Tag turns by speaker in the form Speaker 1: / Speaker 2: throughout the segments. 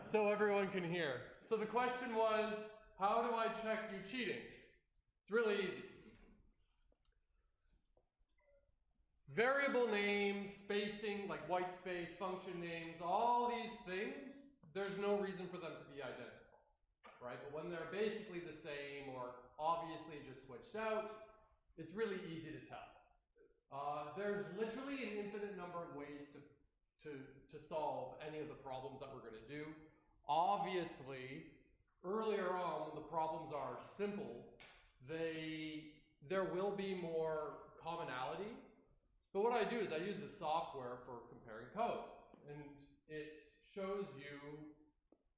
Speaker 1: so everyone can hear. So the question was, how do I check you cheating? It's really easy. Variable names, spacing, like white space, function names, all these things, there's no reason for them to be identical, right? But when they're basically the same or obviously just switched out, it's really easy to tell. There's literally an infinite number of ways to solve any of the problems that we're going to do. Obviously, earlier on, when the problems are simple, there will be more commonality. But what I do is I use the software for comparing code, and it shows you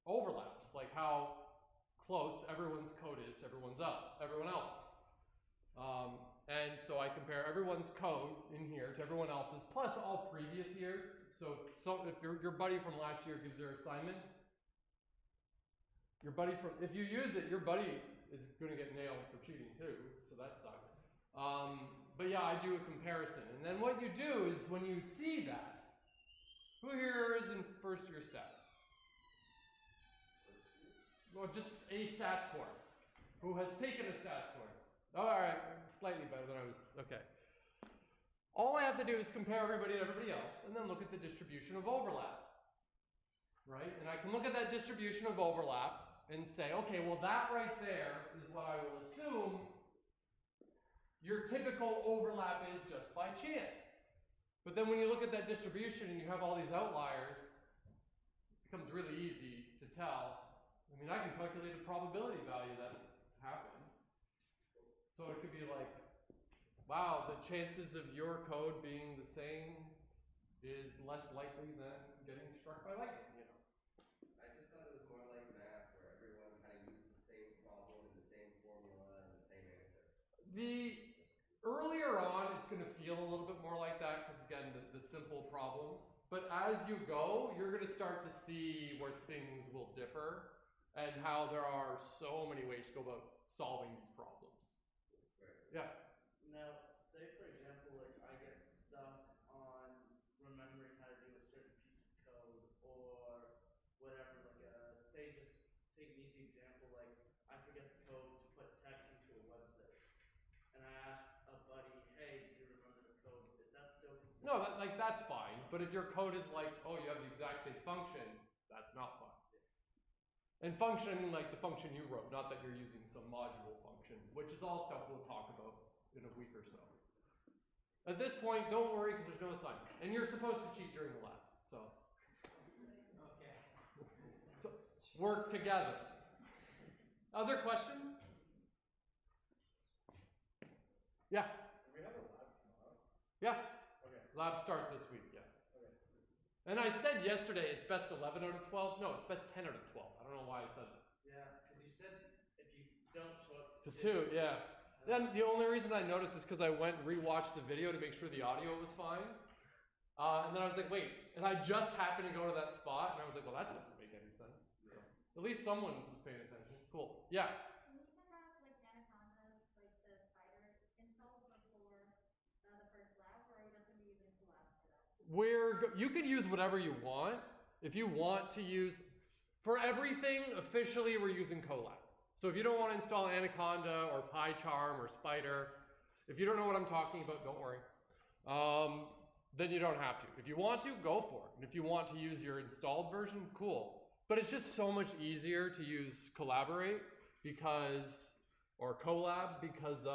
Speaker 1: overlaps, like how close everyone's code is to everyone else's. And so I compare everyone's code in here to everyone else's, plus all previous years. So if your buddy from last year gives their assignments, if you use it, your buddy is going to get nailed for cheating too, so that sucks. But yeah, I do a comparison. And then what you do is when you see that, who here is in first year stats? Well, just a stats course. Who has taken a stats course? All right, slightly better than I was, okay. All I have to do is compare everybody to everybody else and then look at the distribution of overlap, right? And I can look at that distribution of overlap and say, okay, well that right there is what I will assume your typical overlap is just by chance. But then when you look at that distribution and you have all these outliers, it becomes really easy to tell. I mean, I can calculate a probability value that happened. So it could be like, wow, the chances of your code being the same is less likely than getting struck by lightning, you know.
Speaker 2: I just thought it was more like math, where everyone kind of used the same problem and the same formula and the same answer.
Speaker 1: Earlier on, it's going to feel a little bit more like that, because again, the simple problems. But as you go, you're going to start to see where things will differ and how there are so many ways to go about solving these problems. Yeah.
Speaker 3: Now, say for example, like I get stuck on remembering how to do a certain piece of code or whatever. Like, say just take an easy example, like I forget the code to put text into a website, and I ask a buddy, "Hey, do you remember the code?" Is that still considered?
Speaker 1: No, that's fine. But if your code is like, oh, you have the exact same function, that's not fine. And function, I mean like the function you wrote, not that you're using some module function, which is all stuff we'll talk about in a week or so. At this point, don't worry because there's no assignment. And you're supposed to cheat during the labs, so.
Speaker 4: Okay.
Speaker 1: So work together. Other questions? Yeah.
Speaker 5: Do we have a lab tomorrow?
Speaker 1: Yeah.
Speaker 5: Okay.
Speaker 1: Labs start this week, yeah.
Speaker 5: Okay.
Speaker 1: And I said yesterday it's best 11 out of 12. No, it's best 10 out of 12. I don't know why I said that.
Speaker 3: Yeah, because you said if you don't show up
Speaker 1: To 2, yeah. Then the only reason I noticed is because I went and rewatched the video to make sure the audio was fine. And then I was like, wait. And I just happened to go to that spot, and I was like, well, that doesn't make any sense. So, at least someone was paying attention. Cool. Yeah.
Speaker 6: Can we even have like Anaconda, like the spider installed before the first lab, or are we just going to be using collab for that?
Speaker 1: You could use whatever you want. If you want to use, for everything, officially we're using Colab. So if you don't want to install Anaconda or PyCharm or Spider, if you don't know what I'm talking about, don't worry. Then you don't have to. If you want to, go for it. And if you want to use your installed version, cool. But it's just so much easier to use Collaborate or Colab because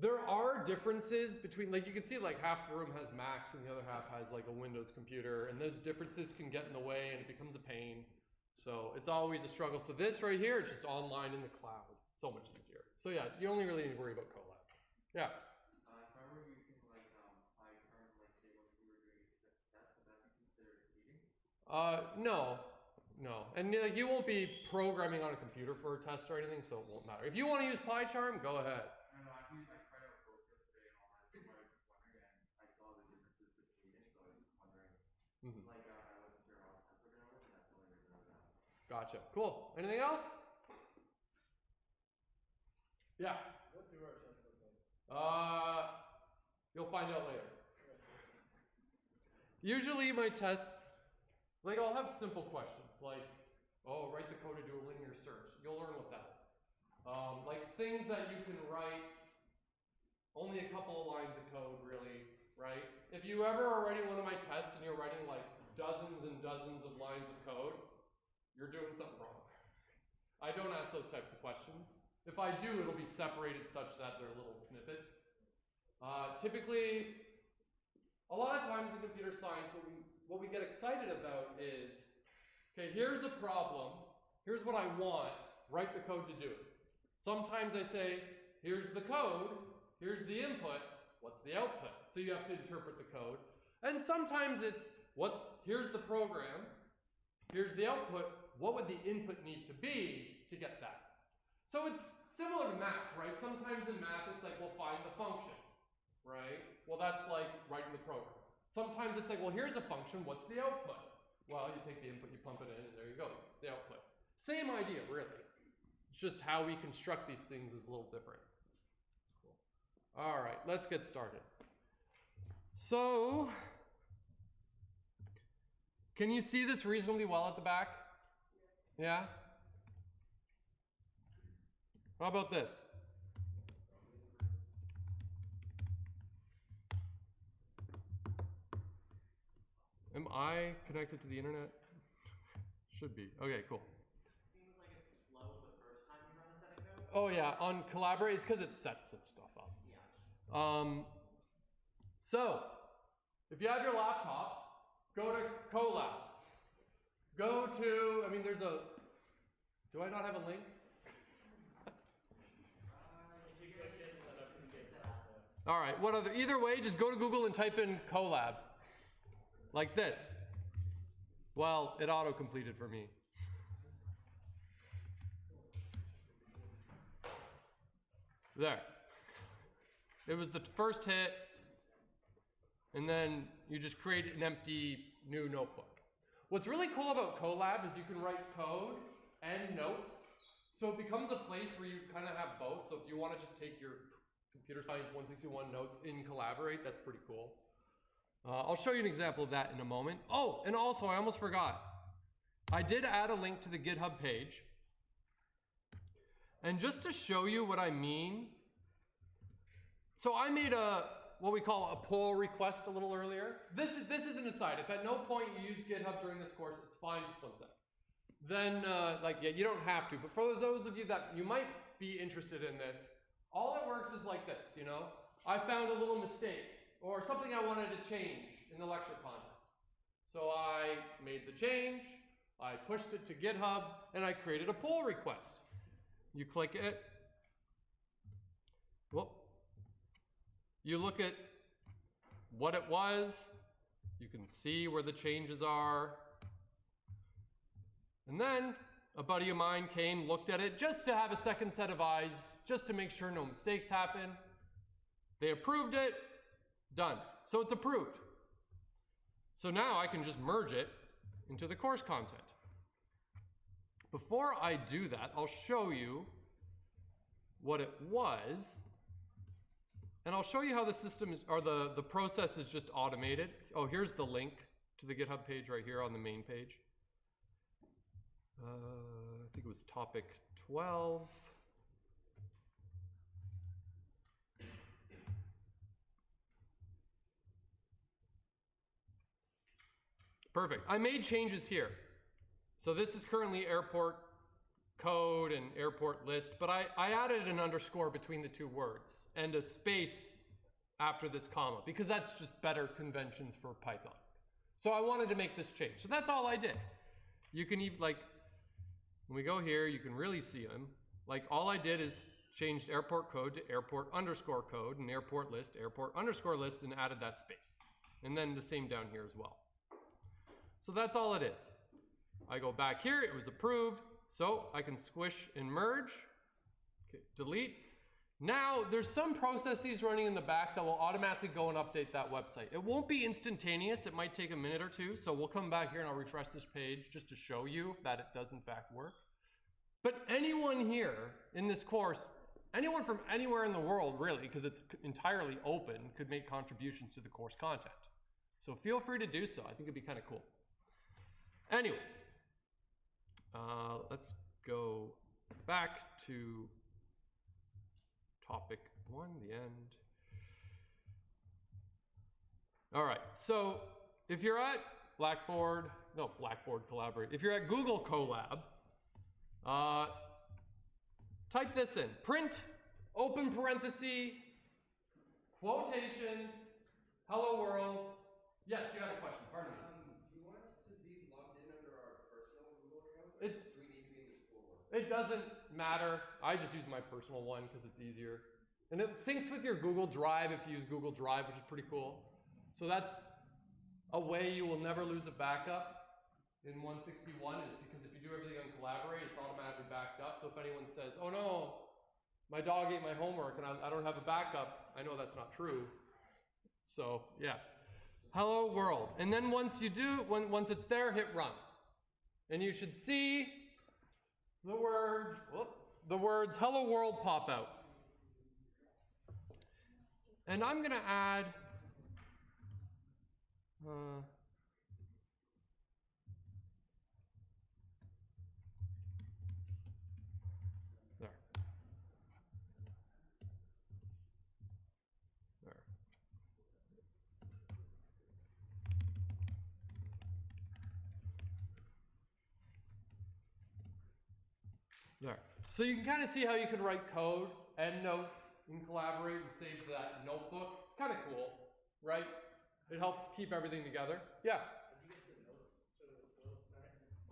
Speaker 1: there are differences between, like you can see like half the room has Macs and the other half has like a Windows computer, and those differences can get in the way and it becomes a pain. So it's always a struggle. So this right here, it's just online in the cloud. So much easier. So yeah, you only really need to worry about Colab. Yeah.
Speaker 2: If I were using like PyCharm, like say what we were doing, that's would that be considered cheating?
Speaker 1: No. And like, you won't be programming on a computer for a test or anything, so it won't matter. If you want to use PyCharm, go ahead.
Speaker 2: No, I used my credit report yesterday and all that. So I was just wondering, and I saw the differences between it, so I was just wondering. Like, I wasn't sure how tests were going to work, and that's the only reason I was asking.
Speaker 1: Gotcha. Cool. Anything else? Yeah.
Speaker 5: What do our tests look like?
Speaker 1: You'll find out later. Usually my tests Like, I'll have simple questions, like, oh, write the code to do a linear search. You'll learn what that is. Like things that you can write only a couple of lines of code, really, right? If you ever are writing one of my tests and you're writing like dozens and dozens of lines of code, you're doing something wrong. I don't ask those types of questions. If I do, it'll be separated such that they're little snippets. Typically, a lot of times in computer science, what we get excited about is, okay, here's a problem, here's what I want, write the code to do it. Sometimes I say, here's the code, here's the input, what's the output? So you have to interpret the code. And sometimes it's, here's the program, here's the output, what would the input need to be to get that? So it's similar to math, right? Sometimes in math it's like, well, find the function, right? Well, that's like writing the program. Sometimes it's like, well, here's a function, what's the output? Well, you take the input, you pump it in, and there you go, it's the output. Same idea, really. It's just how we construct these things is a little different. Cool. All right, let's get started. So, can you see this reasonably well at the back? Yeah? How about this? Am I connected to the internet? Should be. Okay, cool.
Speaker 4: Seems like it's slow the first time you run a set of code.
Speaker 1: Oh yeah, on Collaborate, it's because it sets some stuff up.
Speaker 4: Yeah.
Speaker 1: So, if you have your laptops, go to Colab. Go to, there's a, do I not have a link?
Speaker 3: If you click it, set up your CSCI.
Speaker 1: All right, either way, just go to Google and type in Colab. Like this. Well, it auto-completed for me. There. It was the first hit, and then you just create an empty new notebook. What's really cool about Colab is you can write code and notes, so it becomes a place where you kind of have both. So if you want to just take your Computer Science 161 notes in Collaborate, that's pretty cool. I'll show you an example of that in a moment. Oh, and also, I almost forgot. I did add a link to the GitHub page. And just to show you what I mean, so I made what we call a pull request a little earlier. This is an aside. If at no point you use GitHub during this course, it's fine, just one sec. Then, you don't have to. But for those of you that you might be interested in this, all it works is like this, I found a little mistake, or something I wanted to change in the lecture content. So I made the change, I pushed it to GitHub, and I created a pull request. You click it. Whoop. You look at what it was. You can see where the changes are. And then a buddy of mine came, looked at it, just to have a second set of eyes, just to make sure no mistakes happen. They approved it. Done. So it's approved. So now I can just merge it into the course content. Before I do that, I'll show you what it was, and I'll show you how the system is, or the process is just automated. Oh, here's the link to the GitHub page right here on the main page. I think it was topic 12. Perfect. I made changes here. So this is currently airport code and airport list, but I added an underscore between the two words and a space after this comma, because that's just better conventions for Python. So I wanted to make this change. So that's all I did. You can even, when we go here, you can really see them. All I did is changed airport code to airport underscore code and airport underscore list, and added that space. And then the same down here as well. So that's all it is. I go back here, it was approved, so I can squish and merge. Okay, delete. Now, there's some processes running in the back that will automatically go and update that website. It won't be instantaneous, it might take a minute or two, so we'll come back here and I'll refresh this page just to show you that it does in fact work. But anyone here in this course, anyone from anywhere in the world really, because it's entirely open, could make contributions to the course content. So feel free to do so, I think it'd be kind of cool. Anyways, let's go back to topic 1, the end. All right, so if you're at Blackboard Collaborate, if you're at Google Colab, type this in, print, open parenthesis, quotations, hello world. Yes, you had a question, pardon me.
Speaker 2: Do you want us to be logged in under our personal Google account?
Speaker 1: It-
Speaker 2: Or do we need to be in the school one?
Speaker 1: It doesn't matter. I just use my personal one because it's easier. And it syncs with your Google Drive if you use Google Drive, which is pretty cool. So that's a way you will never lose a backup in 161 is because if you do everything on Collaborate, it's automatically backed up. So if anyone says, oh no, my dog ate my homework and I don't have a backup, I know that's not true. So yeah. Hello world. And then once you do, once it's there, hit run. And you should see the words hello world pop out. And I'm gonna add there. There. There. So you can kind of see how you can write code, end notes, and Collaborate and save that notebook. It's kind of cool, right? It helps keep everything together. Yeah.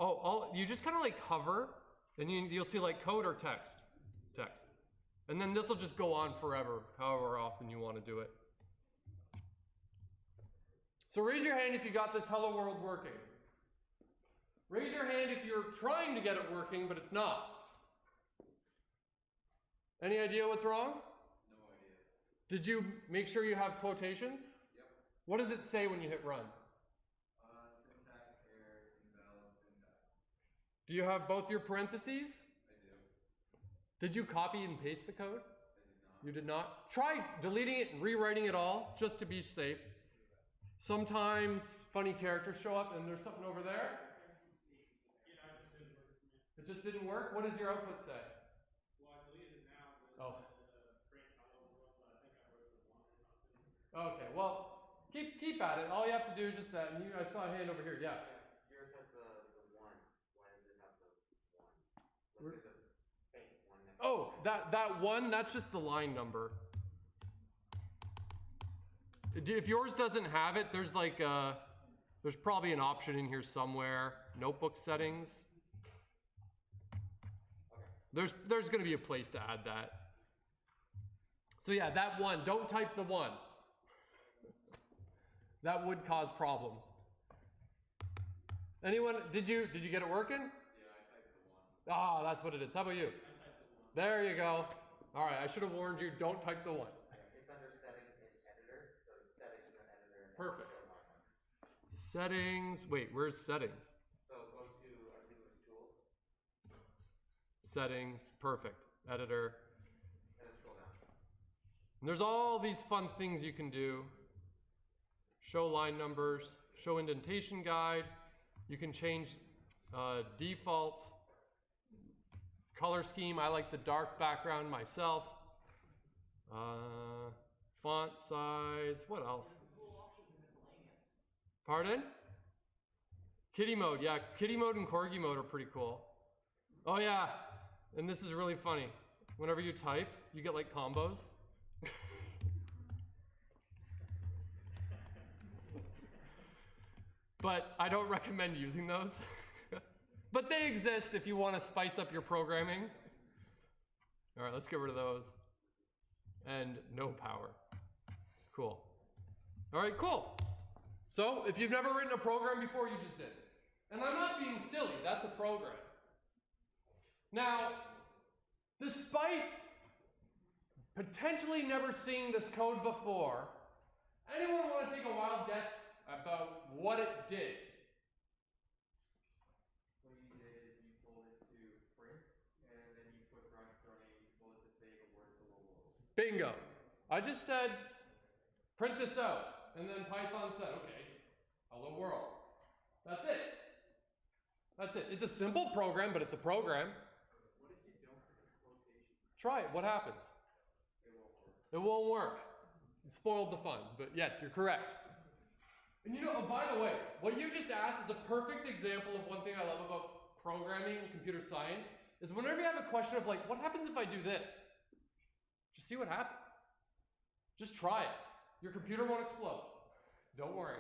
Speaker 1: Oh, you just kind of like hover, and you'll see like code or text. And then this will just go on forever, however often you want to do it. So raise your hand if you got this hello world working. Raise your hand if you're trying to get it working, but it's not. Any idea what's wrong?
Speaker 2: No idea.
Speaker 1: Did you make sure you have quotations?
Speaker 2: Yep.
Speaker 1: What does it say when you hit run?
Speaker 2: Syntax error, invalid syntax.
Speaker 1: Do you have both your parentheses?
Speaker 2: I do.
Speaker 1: Did you copy and paste the code?
Speaker 2: I did not.
Speaker 1: You did not? Try deleting it and rewriting it all, just to be safe. Sometimes funny characters show up and there's something over there. It just didn't work? What does your output say? Oh. Okay, well, keep at it. All you have to do is just that. And I saw a hand over here. Yeah.
Speaker 2: Yours has the 1. Why does it have the 1? Like there's a faint 1 next
Speaker 1: Oh, that 1, that's just the line number. If yours doesn't have it, there's like there's probably an option in here somewhere. Notebook settings.
Speaker 2: Okay.
Speaker 1: There's going to be a place to add that. So yeah, that 1. Don't type the 1. That would cause problems. Anyone? Did you get it working?
Speaker 2: Yeah, I typed the 1.
Speaker 1: Ah, that's what it is. How about you?
Speaker 4: I typed the 1.
Speaker 1: There you go. All right, I should have warned you. Don't type the 1.
Speaker 2: It's under settings in editor. So settings in editor. And
Speaker 1: Perfect.
Speaker 2: show line number.
Speaker 1: Settings. Wait, where's settings?
Speaker 2: So go to, I think it was tools.
Speaker 1: Settings. Perfect. Editor.
Speaker 2: And then scroll down.
Speaker 1: And there's all these fun things you can do. Show line numbers. Show indentation guide. You can change default color scheme. I like the dark background myself. Font size. What else?
Speaker 4: Cool options in miscellaneous.
Speaker 1: Pardon? Kitty mode. Yeah, kitty mode and corgi mode are pretty cool. Oh yeah, and this is really funny. Whenever you type, you get like combos. But I don't recommend using those. But they exist if you want to spice up your programming. All right, let's get rid of those. And no power. Cool. All right, cool. So if you've never written a program before, you just did. And I'm not being silly, that's a program. Now, despite potentially never seeing this code before, anyone want to take a wild guess about what it did?
Speaker 2: What you did is you told it to print, and then you put running, you told it to say the word hello world.
Speaker 1: Bingo. I just said, print this out. And then Python said, okay, hello world. That's it. That's it. It's a simple program, but it's a program.
Speaker 2: What if you don't put a quotation?
Speaker 1: Try it. What happens?
Speaker 2: It won't work.
Speaker 1: It won't work. You spoiled the fun, but yes, you're correct. And you know, oh, by the way, what you just asked is a perfect example of one thing I love about programming and computer science, is whenever you have a question of like, what happens if I do this? Just see what happens. Just try it. Your computer won't explode. Don't worry.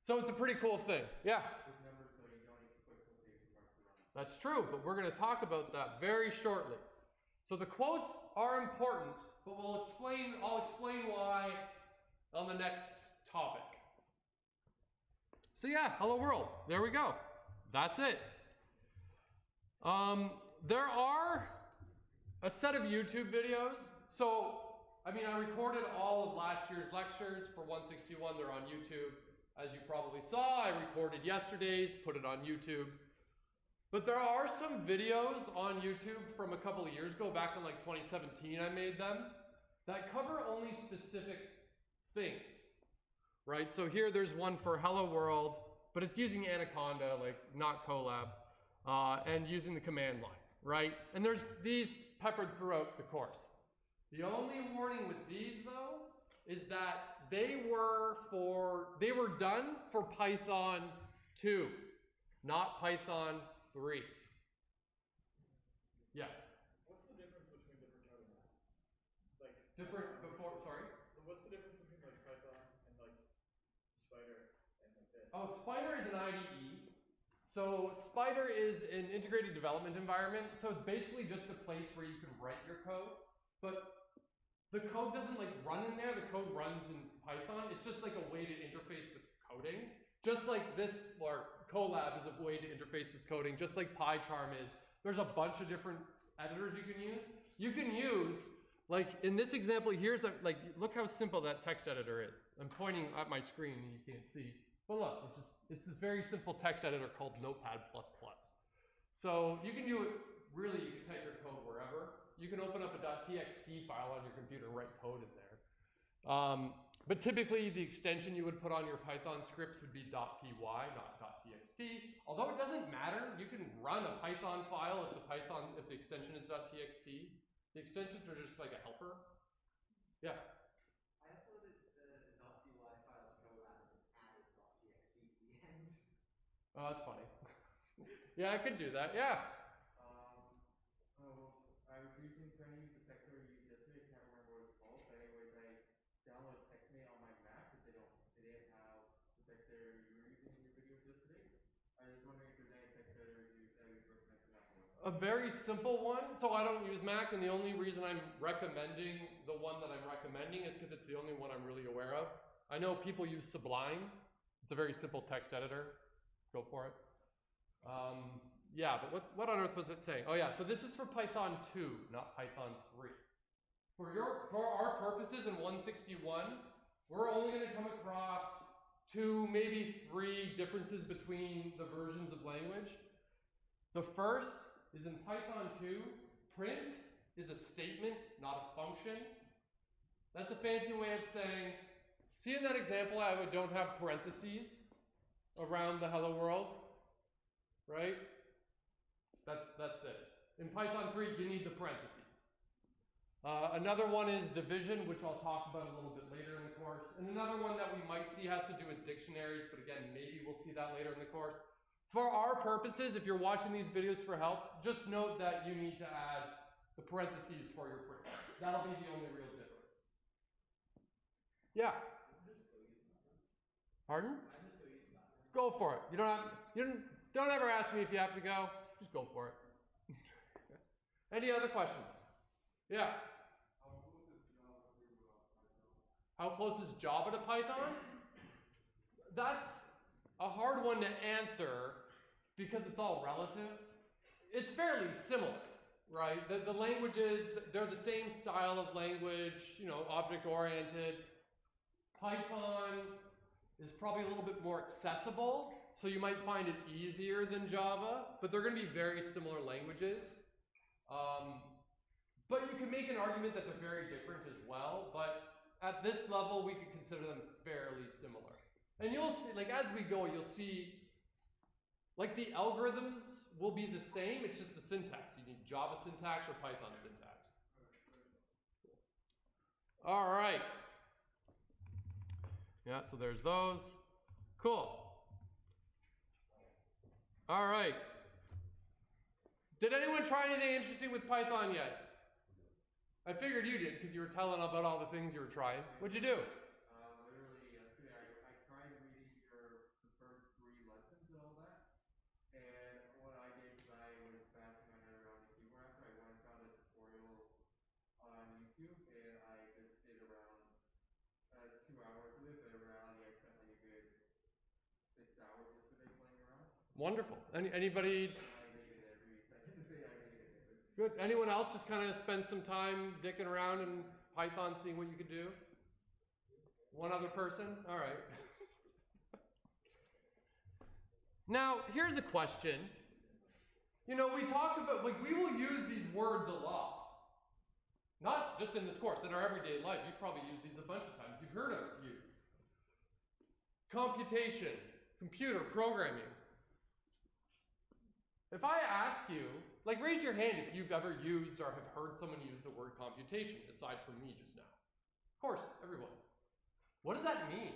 Speaker 1: So it's a pretty cool thing. Yeah?
Speaker 2: With numbers, though, you don't need to put quotation marks around it.
Speaker 1: That's true, but we're going to talk about that very shortly. So the quotes are important, but I'll explain why on the next topic. So yeah, hello world. There we go. That's it. There are a set of YouTube videos. So, I mean, I recorded all of last year's lectures for 161. They're on YouTube. As you probably saw, I recorded yesterday's, put it on YouTube. But there are some videos on YouTube from a couple of years ago, back in like 2017 I made them, that cover only specific things, right? So here there's one for Hello World, but it's using Anaconda, like not Colab, and using the command line, right? And there's these peppered throughout the course. The only warning with these though, is that they were done for Python 2, not Python 3. Yeah.
Speaker 5: What's the difference between different kind of math? Like
Speaker 1: Sorry?
Speaker 5: What's the difference between like Python and like Spider and like this?
Speaker 1: Oh, Spider is an IDE. So Spider is an integrated development environment. So it's basically just a place where you can write your code, but the code doesn't like run in there. The code runs in Python. It's just like a way to interface with coding. Just like this, or Colab is a way to interface with coding, just like PyCharm is. There's a bunch of different editors you can use. You can use, like in this example, here's like, look how simple that text editor is. I'm pointing at my screen and you can't see. But look, it's this very simple text editor called Notepad++. So you can do it, really, you can type your code wherever. You can open up a .txt file on your computer and write code in there. But typically the extension you would put on your Python scripts would be .py, not .txt. Although it doesn't matter, you can run a Python file if the extension is .txt. The extensions are just like a helper. Yeah.
Speaker 4: I uploaded the .py file to Colab and added .txt to the end.
Speaker 1: Oh, that's funny. Yeah, I could do that, yeah.
Speaker 2: I was trying to use the texter we used yesterday. I can't remember what it's called. But anyways, I downloaded TextMate on my Mac because they didn't have the texter you were using in your videos yesterday. I was wondering if there's any texter that you recommend for that one.
Speaker 1: A very simple one. So I don't use Mac, and the only reason I'm recommending the one that I'm recommending is because it's the only one I'm really aware of. I know people use Sublime. It's a very simple text editor. Go for it. Yeah, but what on earth was it saying? Oh yeah, so this is for Python 2, not Python 3. For our purposes in 161, we're only going to come across 2, maybe 3 differences between the versions of language. The first is in Python 2, print is a statement, not a function. That's a fancy way of saying, see in that example I don't have parentheses around the hello world, right? That's it. In Python 3, you need the parentheses. Another one is division, which I'll talk about a little bit later in the course. And another one that we might see has to do with dictionaries, but again, maybe we'll see that later in the course. For our purposes, if you're watching these videos for help, just note that you need to add the parentheses for your print. That'll be the only real difference. Yeah? Pardon? Go for it. You don't ever ask me if you have to go. Just go for it. Any other questions? Yeah. How close is Java to Python? That's a hard one to answer because it's all relative. It's fairly similar, right? The languages, they're the same style of language, object-oriented. Python is probably a little bit more accessible, so you might find it easier than Java, but they're going to be very similar languages. But you can make an argument that they're very different as well, but at this level, we could consider them fairly similar. And you'll see, like as we go, you'll see Like the algorithms will be the same, it's just the syntax. You need Java syntax or Python syntax. All right. Yeah, so there's those. Cool. All right. Did anyone try anything interesting with Python yet? I figured you did because you were telling about all the things you were trying. What'd you do?
Speaker 2: Literally yesterday, I tried reading your the first 3 lessons and all that. And what I did is I was bashing my head around the keyboard after I went and found a tutorial on YouTube, and I just did around 2 hours of it, but in reality I spent like a good 6 hours yesterday playing around.
Speaker 1: Wonderful. Anybody?
Speaker 2: I hated every second of it. I hated it.
Speaker 1: Good. Anyone else just kind of spend some time dicking around in Python, seeing what you could do? One other person? All right. Now, here's a question. You know, we talk about, like, we will use these words a lot. Not just in this course, in our everyday life. You've probably used these a bunch of times. You've heard of it used. Computation, computer, programming. If I ask you, like, raise your hand if you've ever used or have heard someone use the word computation, aside from me just now. Of course, everyone. What does that mean?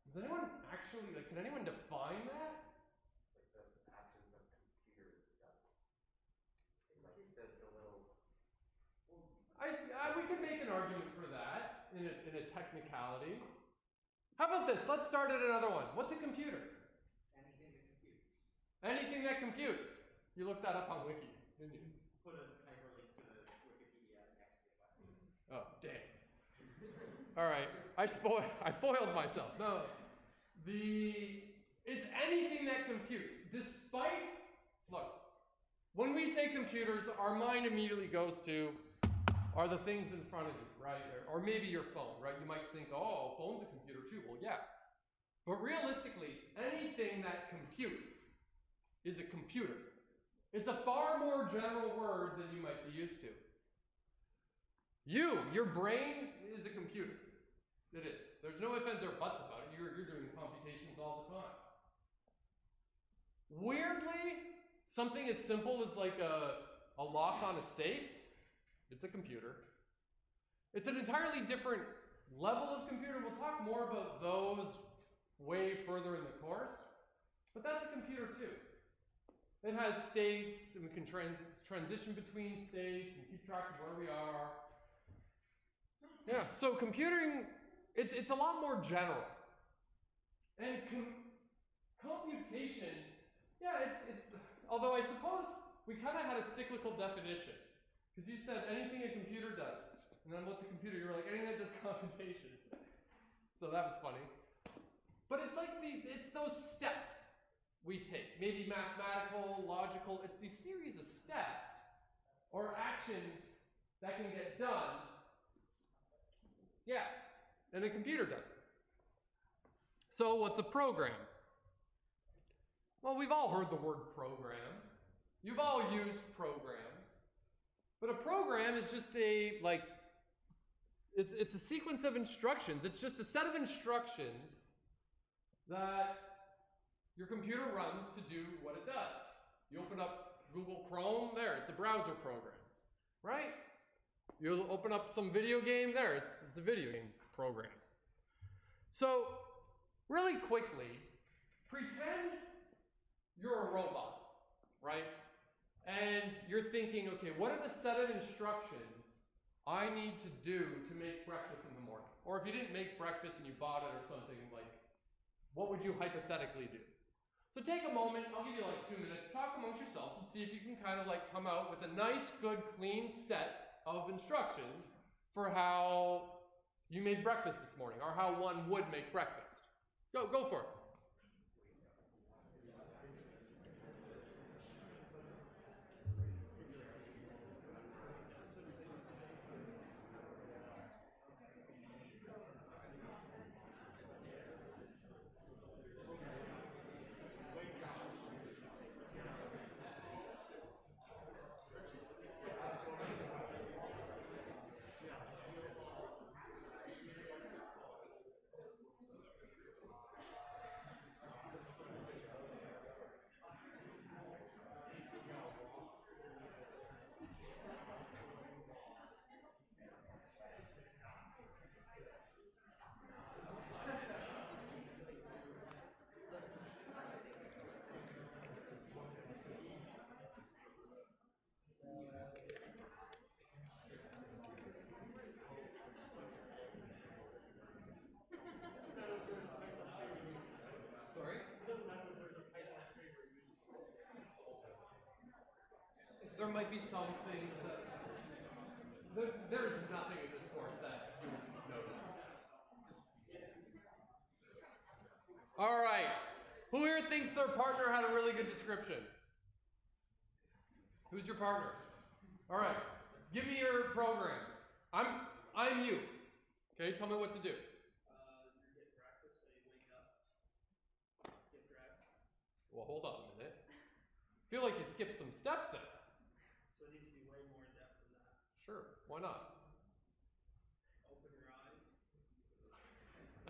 Speaker 1: Does anyone actually, like, can anyone define that?
Speaker 4: Like the actions of computers does. Like the little.
Speaker 1: We could make an argument for that in a technicality. How about this? Let's start at another one. What's a computer?
Speaker 4: Anything that computes.
Speaker 1: Anything that computes. You looked that up on Wiki, didn't you?
Speaker 4: Put a hyperlink to the Wikipedia next to the lesson.
Speaker 1: Oh, dang. All right, I foiled myself. No, it's anything that computes. Look, when we say computers, our mind immediately goes to are the things in front of you, right? Or maybe your phone, right? You might think, oh, phone's a computer too. Well, yeah. But realistically, anything that computes is a computer. It's a far more general word than you might be used to. Your brain is a computer. It is. There's no ifs, ands, or buts about it. You're doing computations all the time. Weirdly, something as simple as like a lock on a safe, it's a computer. It's an entirely different level of computer. We'll talk more about those way further in the course. But that's a computer too. It has states, and we can transition between states and keep track of where we are. Yeah, so computing, it's a lot more general. And computation, yeah, it's although I suppose we kind of had a cyclical definition. Because you said anything a computer does. And then what's a computer? You were like, anything that does computation. So that was funny. But it's like it's those steps we take. Maybe mathematical, logical, it's these series of steps or actions that can get done. Yeah, and a computer does it. So what's a program? Well, we've all heard the word program. You've all used programs. But a program is just it's a sequence of instructions. It's just a set of instructions that your computer runs to do what it does. You open up Google Chrome, there, it's a browser program, right? You'll open up some video game, there, it's a video game program. So, really quickly, pretend you're a robot, right? And you're thinking, okay, what are the set of instructions I need to do to make breakfast in the morning? Or if you didn't make breakfast and you bought it or something, like, what would you hypothetically do? So take a moment, I'll give you like 2 minutes, talk amongst yourselves and see if you can kind of like come out with a nice, good, clean set of instructions for how you made breakfast this morning, or how one would make breakfast. Go for it. might be some things that there's nothing in this course that you would notice. All right. Who here thinks their partner had a really good description? Who's your partner? All right. Give me your program. I'm you. Okay, tell me what to do.
Speaker 3: You get breakfast, so you wake up, get dressed.
Speaker 1: Well, hold on a minute. I feel like you skipped some steps there.
Speaker 3: So it needs to be way more in depth than that.
Speaker 1: Sure, why not?
Speaker 3: Open your eyes.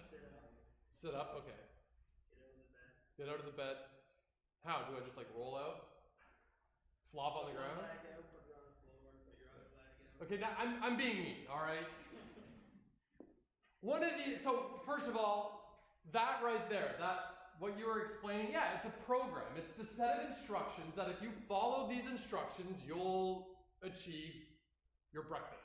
Speaker 3: Sit up.
Speaker 1: Sit up, okay.
Speaker 3: Get out of the bed.
Speaker 1: Get out of the bed. How? Do I just like roll out? Flop on the
Speaker 3: Put your
Speaker 1: ground?
Speaker 3: leg out, put it on the floor, put your other leg out.
Speaker 1: Okay, now I'm being mean, alright? So first of all, that right there, what you were explaining, yeah, it's a program. It's the set of instructions that if you follow these instructions, you'll achieve your breakfast.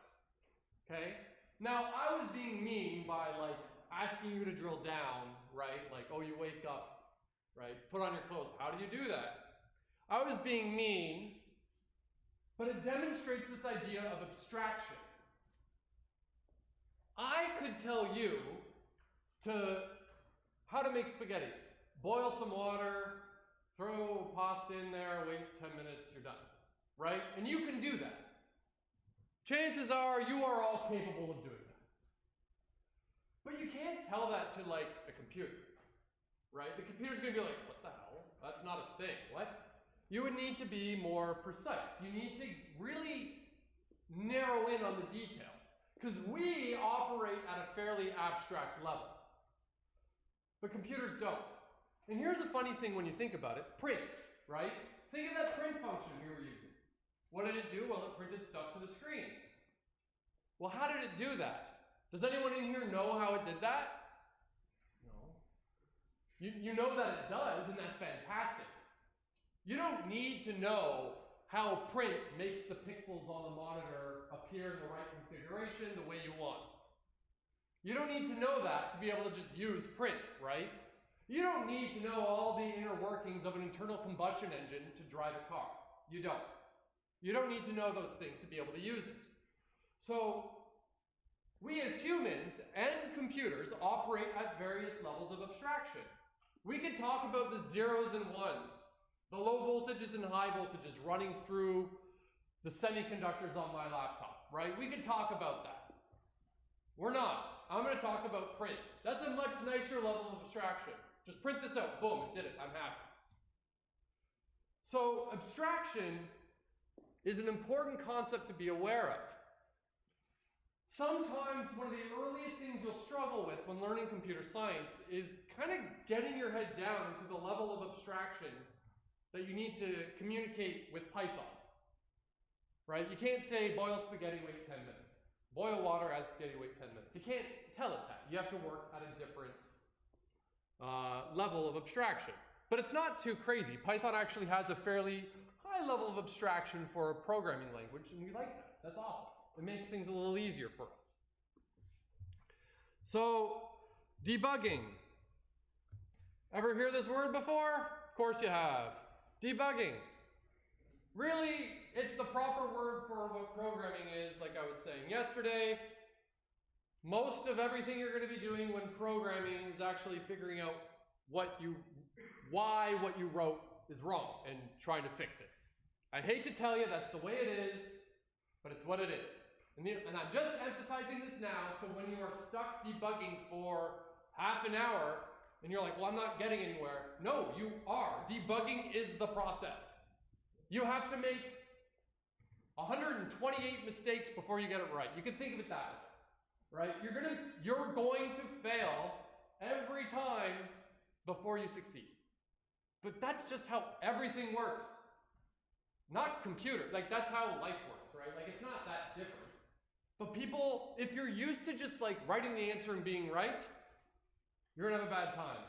Speaker 1: Okay? Now, I was being mean by like asking you to drill down, right? Like, oh, you wake up, right? Put on your clothes. How do you do that? I was being mean, but it demonstrates this idea of abstraction. I could tell you how to make spaghetti. Boil some water, throw pasta in there, wait 10 minutes, you're done. Right? And you can do that. Chances are you are all capable of doing that. But you can't tell that to like a computer. Right? The computer's going to be like, what the hell? That's not a thing. What? You would need to be more precise. You need to really narrow in on the details. Because we operate at a fairly abstract level. But computers don't. And here's a funny thing when you think about it. Print, right? Think of that print function we were using. What did it do? Well, it printed stuff to the screen. Well, how did it do that? Does anyone in here know how it did that? No. You know that it does, and that's fantastic. You don't need to know how print makes the pixels on the monitor appear in the right configuration the way you want. You don't need to know that to be able to just use print, right? You don't need to know all the inner workings of an internal combustion engine to drive a car. You don't. You don't need to know those things to be able to use it. So, we as humans and computers operate at various levels of abstraction. We could talk about the zeros and ones, the low voltages and high voltages running through the semiconductors on my laptop, right? We could talk about that. We're not. I'm going to talk about print. That's a much nicer level of abstraction. Just print this out. Boom, it did it. I'm happy. So abstraction is an important concept to be aware of. Sometimes one of the earliest things you'll struggle with when learning computer science is kind of getting your head down into the level of abstraction that you need to communicate with Python. Right? You can't say boil spaghetti, wait 10 minutes. Boil water, add spaghetti, wait 10 minutes. You can't tell it that. You have to work at a different level of abstraction. But it's not too crazy. Python actually has a fairly high level of abstraction for a programming language, and we like that. That's awesome. It makes things a little easier for us. So, debugging. Ever hear this word before? Of course you have. Debugging. Really, it's the proper word for what programming is, like I was saying yesterday. Most of everything you're going to be doing when programming is actually figuring out why what you wrote is wrong and trying to fix it. I hate to tell you that's the way it is, but it's what it is. And I'm just emphasizing this now, so when you are stuck debugging for half an hour, and you're like, well, I'm not getting anywhere. No, you are. Debugging is the process. You have to make 128 mistakes before you get it right. You can think of it that way, right? You're going to fail every time before you succeed. But that's just how everything works. Not computer, like that's how life works, right? Like it's not that different. But people, if you're used to just like writing the answer and being right, you're gonna have a bad time.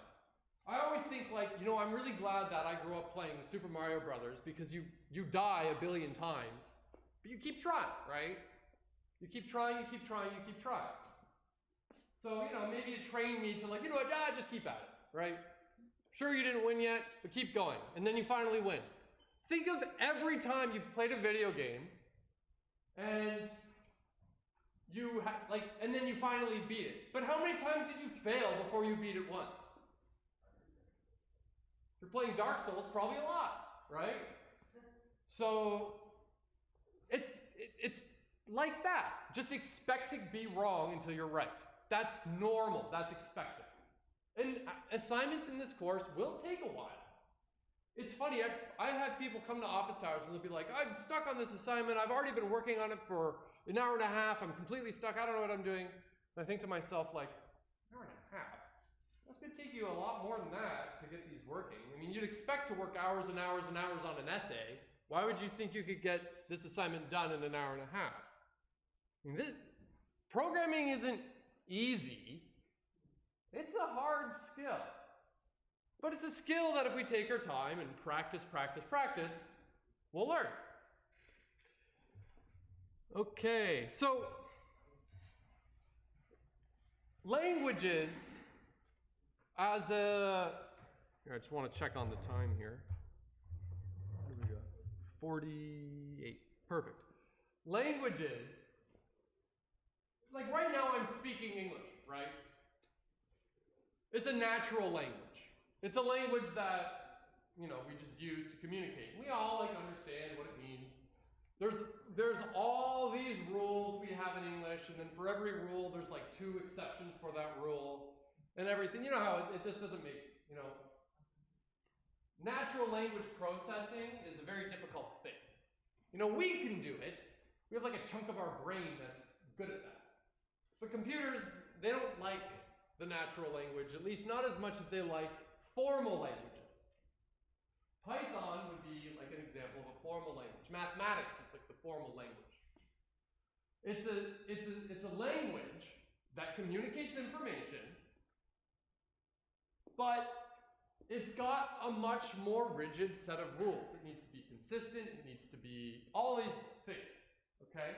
Speaker 1: I always think like, I'm really glad that I grew up playing Super Mario Brothers because you die a billion times, but you keep trying, right? You keep trying, you keep trying, you keep trying. So, maybe it trained me to like, just keep at it, right? Sure, you didn't win yet, but keep going. And then you finally win. Think of every time you've played a video game and and then you finally beat it. But how many times did you fail before you beat it once? If you're playing Dark Souls, probably a lot, right? So it's like that. Just expect to be wrong until you're right. That's normal. That's expected. And assignments in this course will take a while. It's funny, I have people come to office hours and they'll be like, I'm stuck on this assignment. I've already been working on it for an hour and a half. I'm completely stuck. I don't know what I'm doing. And I think to myself, like, an hour and a half? That's going to take you a lot more than that to get these working. I mean, you'd expect to work hours and hours and hours on an essay. Why would you think you could get this assignment done in an hour and a half? I mean, programming isn't easy. It's a hard skill. But it's a skill that if we take our time and practice, we'll learn. Okay, so languages as a... I just want to check on the time here. What do we got? 48. Perfect. Languages, like right now I'm speaking English, right? It's a natural language. It's a language that, we just use to communicate. We all understand what it means. There's all these rules we have in English, and then for every rule, there's 2 exceptions for that rule, and everything. You know how it just doesn't make, Natural language processing is a very difficult thing. We can do it. We have a chunk of our brain that's good at that. But computers, they don't like the natural language, at least not as much as they like formal languages. Python would be an example of a formal language. Mathematics is the formal language. It's a language that communicates information, but it's got a much more rigid set of rules. It needs to be consistent, it needs to be all these things, okay?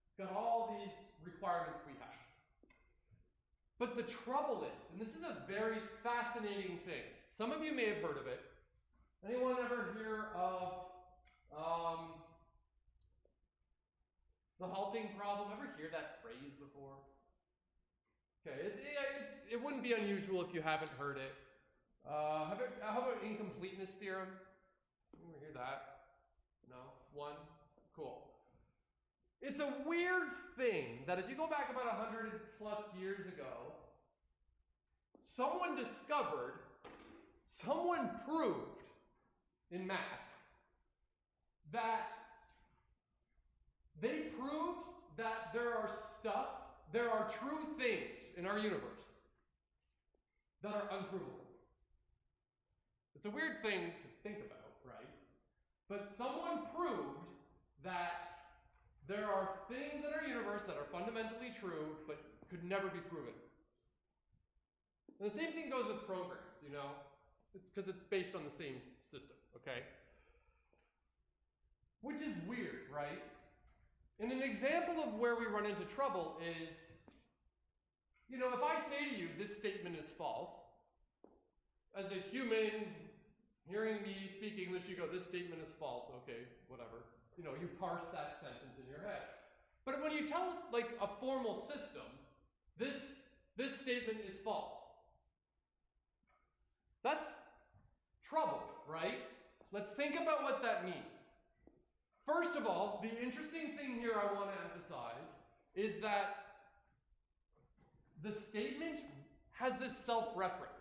Speaker 1: It's got all these requirements we have. But the trouble is, and this is a very fascinating thing, some of you may have heard of it. Anyone ever hear of the halting problem? Ever hear that phrase before? Okay, it wouldn't be unusual if you haven't heard it. How about incompleteness theorem? Anyone hear that? No? One? Cool. It's a weird thing that if you go back about 100 plus years ago, someone proved in math that they proved that there are true things in our universe that are unprovable. It's a weird thing to think about, right? But someone proved that there are things in our universe that are fundamentally true, but could never be proven. And the same thing goes with programs, It's because it's based on the same system, okay? Which is weird, right? And an example of where we run into trouble is, if I say to you, this statement is false, as a human hearing me speak English, you go, this statement is false, okay, whatever. You parse that sentence in your head. But when you tell us, a formal system, this statement is false. That's trouble, right? Let's think about what that means. First of all, the interesting thing here I want to emphasize is that the statement has this self-reference.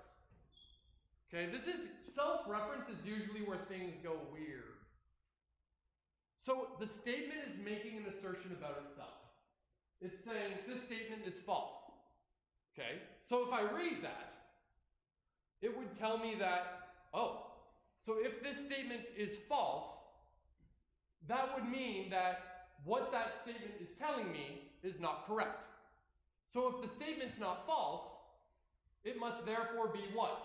Speaker 1: Okay, self-reference is usually where things go weird. So the statement is making an assertion about itself. It's saying this statement is false. Okay, so if I read that, it would tell me that, so if this statement is false, that would mean that what that statement is telling me is not correct. So if the statement's not false, it must therefore be what?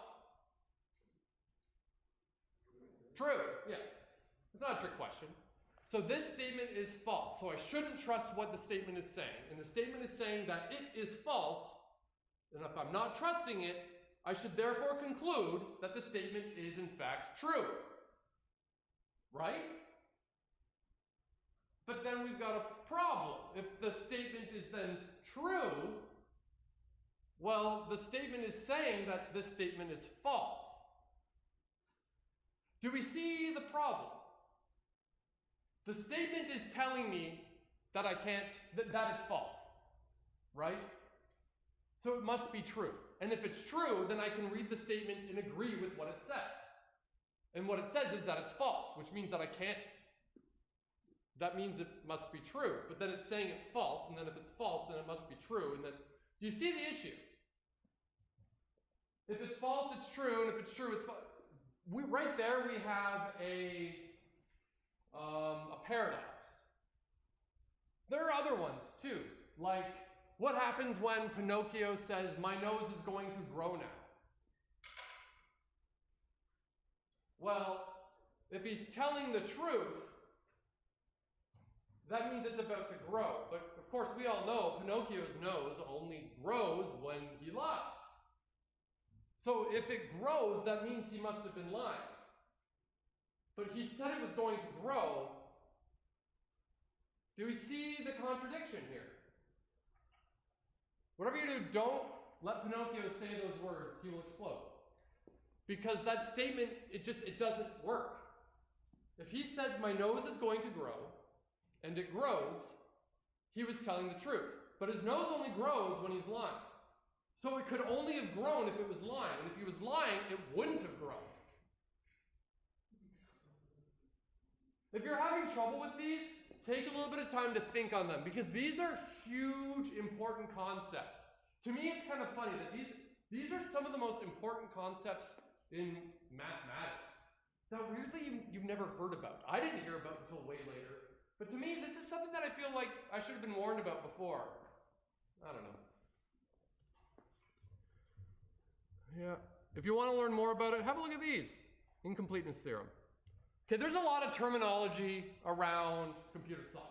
Speaker 1: True, yeah. It's not a trick question. So this statement is false, so I shouldn't trust what the statement is saying. And the statement is saying that it is false, and if I'm not trusting it, I should therefore conclude that the statement is in fact true. right? But then we've got a problem. If the statement is then true, well, the statement is saying that this statement is false. Do we see the problem? The statement is telling me that I can't, that it's false, right? So it must be true. And if it's true, then I can read the statement and agree with what it says. And what it says is that it's false, which means that I can't. That means it must be true. But then it's saying it's false, and then if it's false, then it must be true. And then, do you see the issue? If it's false, it's true, and if it's true, it's false. Right there we have a paradox. There are other ones too, like what happens when Pinocchio says, "My nose is going to grow now"? Well, if he's telling the truth, that means it's about to grow. But of course, we all know Pinocchio's nose only grows when he lies. So if it grows, that means he must have been lying. But he said it was going to grow. Do we see the contradiction here? Whatever you do, don't let Pinocchio say those words. He will explode. Because that statement, it doesn't work. If he says, "My nose is going to grow," and it grows, he was telling the truth. But his nose only grows when he's lying. So it could only have grown if it was lying. And if he was lying, it wouldn't have grown. If you're having trouble with these, take a little bit of time to think on them, because these are huge, important concepts. To me, it's kind of funny that these are some of the most important concepts in mathematics that weirdly you've never heard about. I didn't hear about until way later. But to me, this is something that I feel like I should have been warned about before. I don't know. Yeah. If you want to learn more about it, have a look at these. Incompleteness theorem. Okay, there's a lot of terminology around computer science,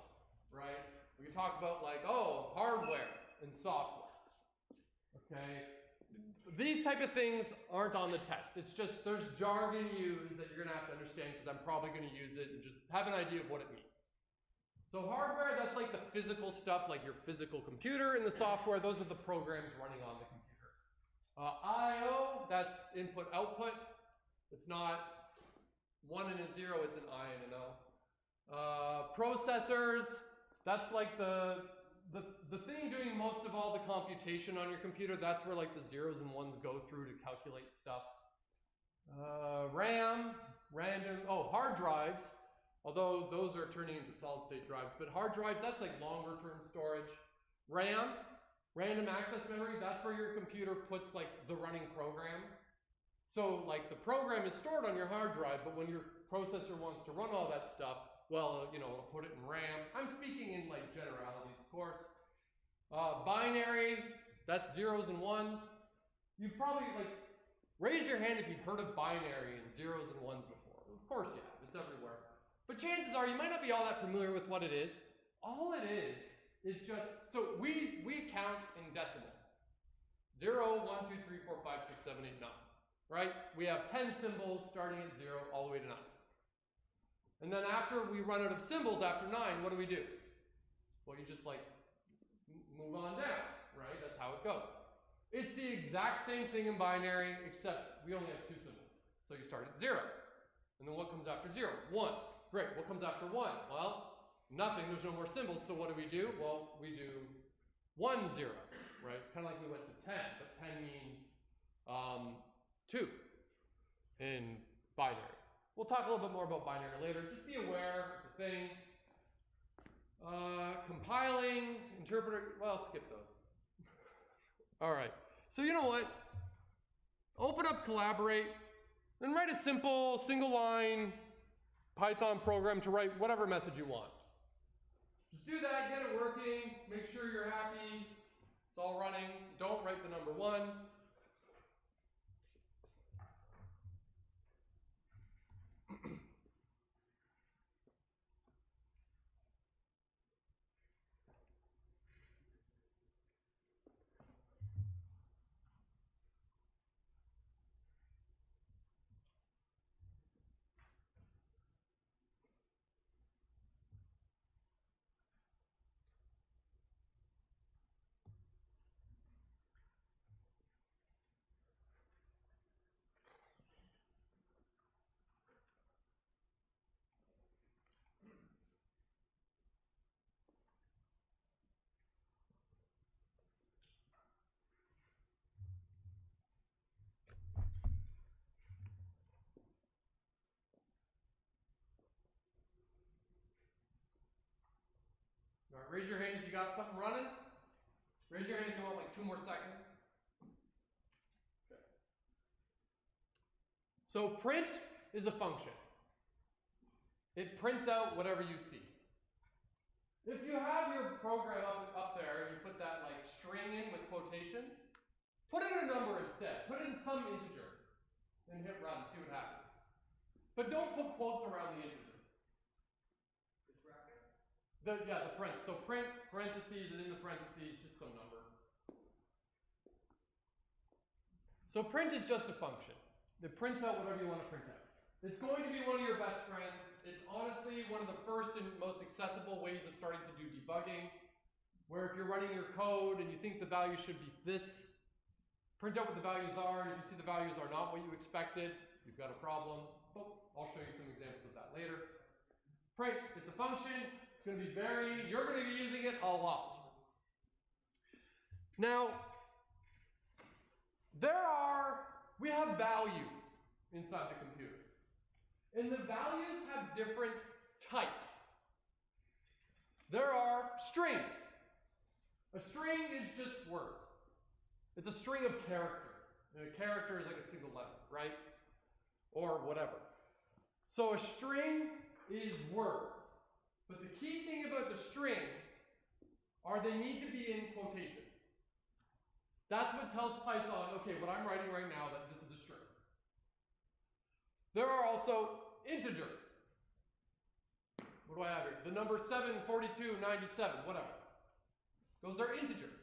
Speaker 1: right? We can talk about like, hardware and software. Okay? These type of things aren't on the test. It's just there's jargon used that you're going to have to understand because I'm probably going to use it and just have an idea of what it means. So hardware, that's like the physical stuff, like your physical computer, and the software, those are the programs running on the computer. I/O, that's input-output. It's not 1 and a 0, it's an I and an O. Processors, that's like the thing doing most of all the computation on your computer. That's where like the zeros and ones go through to calculate stuff. RAM, hard drives, although those are turning into solid state drives, but hard drives, that's like longer term storage. RAM, random access memory, that's where your computer puts like the running program. So like the program is stored on your hard drive, but when your processor wants to run all that stuff, well, it'll put it in RAM. I'm speaking in like generalities, of course. Binary, that's zeros and ones. You've probably raise your hand if you've heard of binary and zeros and ones before. Of course you have, it's everywhere. But chances are you might not be all that familiar with what it is. All it is just, so we count in decimal. 0, 1, 2, 3, 4, 5, 6, 7, 8, 9. Right? We have 10 symbols starting at 0 all the way to 9. And then after we run out of symbols after 9, what do? Well, you just move on down, right? That's how it goes. It's the exact same thing in binary, except we only have 2 symbols. So you start at 0. And then what comes after 0? 1. Great. What comes after 1? Well, nothing. There's no more symbols. So what do? Well, we do 1, 0, right? It's kind of like we went to 10, but 10 means 2 in binary. We'll talk a little bit more about binary later. Just be aware, it's a thing. Compiling, interpreter, well, skip those. All right, so you know what? Open up Collaborate and write a simple single line Python program to write whatever message you want. Just do that, get it working, make sure you're happy, it's all running. Don't write the number 1. raise your hand if you got something running. Raise your hand if you want like 2 more seconds. Okay. So print is a function. It prints out whatever you see. If you have your program up there and you put that like string in with quotations, put in a number instead. Put in some integer and hit run, see what happens. But don't put quotes around the integer.
Speaker 4: Just brackets?
Speaker 1: The print. So print, parentheses, and in the parentheses, just some number. So print is just a function. It prints out whatever you want to print out. It's going to be one of your best friends. It's honestly one of the first and most accessible ways of starting to do debugging, where if you're running your code and you think the value should be this, print out what the values are, and if you see the values are not what you expected, you've got a problem. But I'll show you some examples of that later. Print, it's a function. It's going to be you're going to be using it a lot. Now, we have values inside the computer. And the values have different types. There are strings. A string is just words. It's a string of characters. And a character is like a single letter, right? Or whatever. So a string is words. But the key thing about the string are they need to be in quotations. That's what tells Python, okay, what I'm writing right now, that this is a string. There are also integers. What do I have here? The number 7, 42, 97, whatever. Those are integers.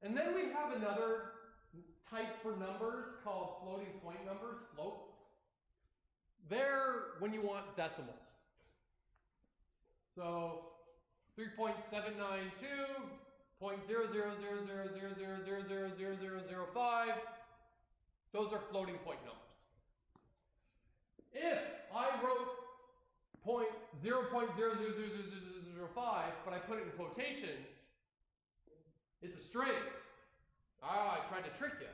Speaker 1: And then we have another type for numbers called floating point numbers, floats. They're when you want decimals. So 3.792, 0.000000000005, those are floating point numbers. If I wrote 0.0000005, but I put it in quotations, it's a string. I tried to trick you.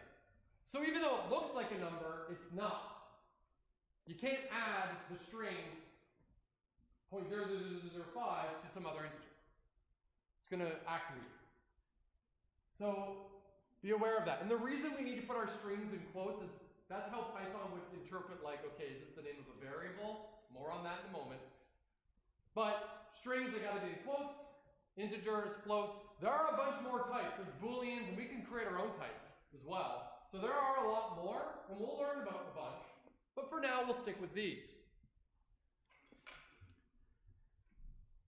Speaker 1: So even though it looks like a number, it's not. You can't add the string 0.00005 to some other integer. It's going to act weird. So be aware of that. And the reason we need to put our strings in quotes is that's how Python would interpret, like, okay, is this the name of a variable? More on that in a moment. But strings, they got to be in quotes, integers, floats. There are a bunch more types. There's booleans, and we can create our own types as well. So there are a lot more, and we'll learn about a bunch. But for now, we'll stick with these.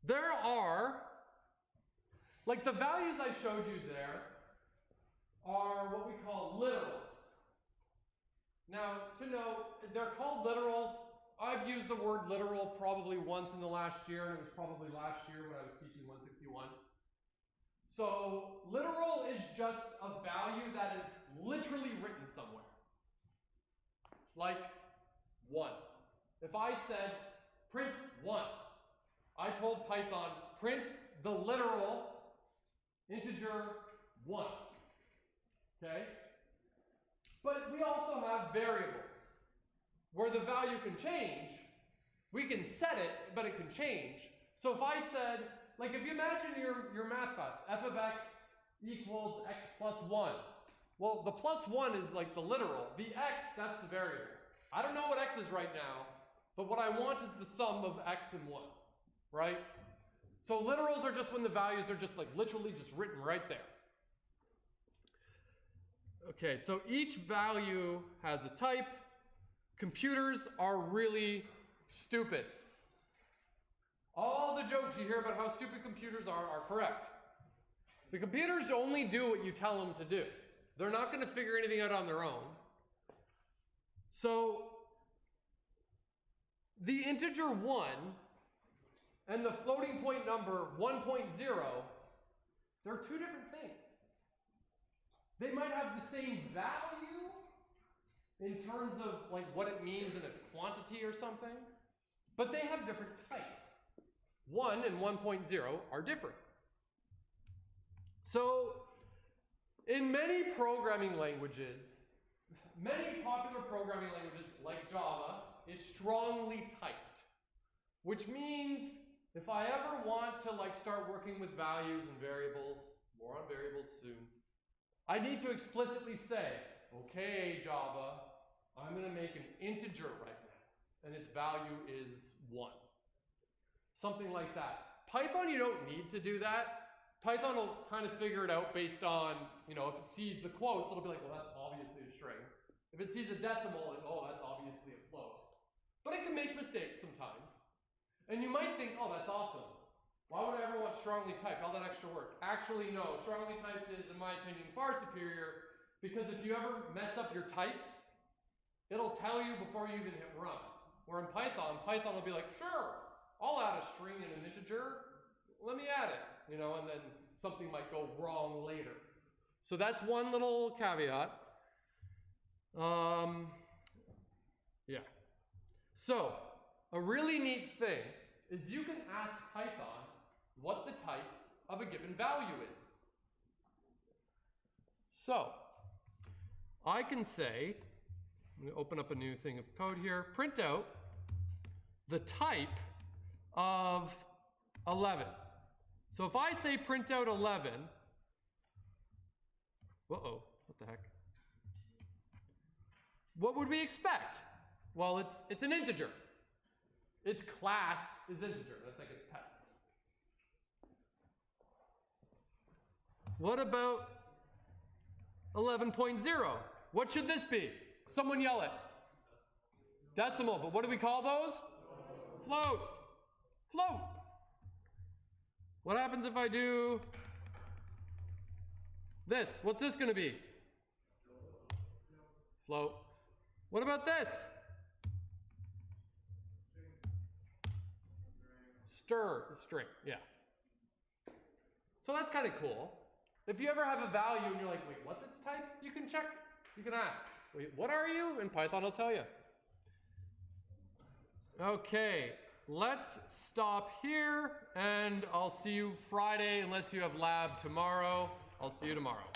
Speaker 1: There are, like the values I showed you there, are what we call literals. Now, to know, they're called literals. I've used the word literal probably once in the last year, and it was probably last year when I was teaching 161. So, literal is just a value that is literally written somewhere. Like 1. If I said print 1, I told Python print the literal integer 1. Okay? But we also have variables where the value can change. We can set it, but it can change. So if I said, like if you imagine your math class, f of x equals x plus 1. Well, the plus 1 is like the literal. The x, that's the variable. I don't know what x is right now, but what I want is the sum of x and 1, right? So literals are just when the values are just like literally just written right there. Okay, so each value has a type. Computers are really stupid. All the jokes you hear about how stupid computers are correct. The computers only do what you tell them to do. They're not going to figure anything out on their own. So the integer 1 and the floating point number 1.0, they're two different things. They might have the same value in terms of like what it means in a quantity or something, but they have different types. 1 and 1.0 are different. So in many programming languages, many popular programming languages like Java is strongly typed, which means if I ever want to like start working with values and variables, more on variables soon, I need to explicitly say, okay, Java, I'm going to make an integer right now, and its value is 1. Something like that. Python, you don't need to do that. Python will kind of figure it out based on, you know, if it sees the quotes, it'll be like, well, that's obviously a string. If it sees a decimal, like, oh, that's obviously a float. But it can make mistakes sometimes. And you might think, oh, that's awesome. Why would I ever want strongly typed, all that extra work? Actually, no. Strongly typed is, in my opinion, far superior, because if you ever mess up your types, it'll tell you before you even hit run. Where in Python, Python will be like, sure, I'll add a string and an integer. Let me add it. You know, and then something might go wrong later. So that's one little caveat. Yeah. So, a really neat thing is you can ask Python what the type of a given value is. So, I can say, I'm going to open up a new thing of code here, print out the type of 11. So if I say print out 11, uh-oh, what the heck? What would we expect? Well, it's an integer. Its class is integer. That's like its type. What about 11.0? What should this be? Someone yell it. Decimal. But what do we call those? Floats. Float. What happens if I do this? What's this going to be? Float. What about this? String, yeah. So that's kind of cool. If you ever have a value and you're like, wait, what's its type? You can check, you can ask, wait, what are you? And Python will tell you. Okay, let's stop here, and I'll see you Friday unless you have lab tomorrow. I'll see you tomorrow.